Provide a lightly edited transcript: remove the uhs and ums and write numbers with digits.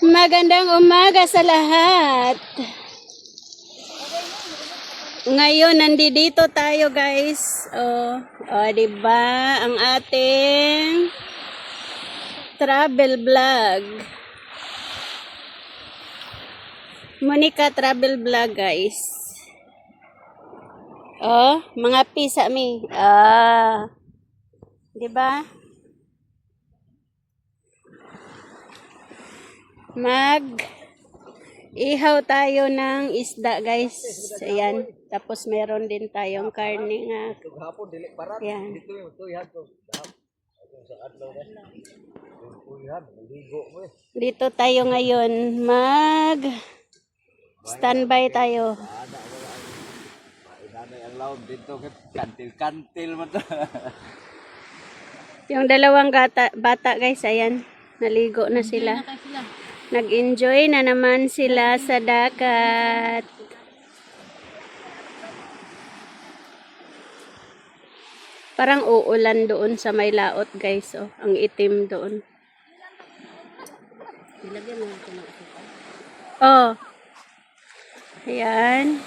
Magandang umaga sa lahat. Ngayon nandito tayo guys. Diba? Ang ating travel vlog. Monica travel vlog guys. Mga pisa mi. Diba? Ihaw tayo ng isda guys. Ayan. Tapos meron din tayong karne nga. Ayan. Dito tayo ngayon. Standby tayo. Yung dalawang bata guys. Ayan. Naligo na sila. Nag-enjoy na naman sila sa dagat. Parang uulan doon sa may laot guys. Ang itim doon. Ayan.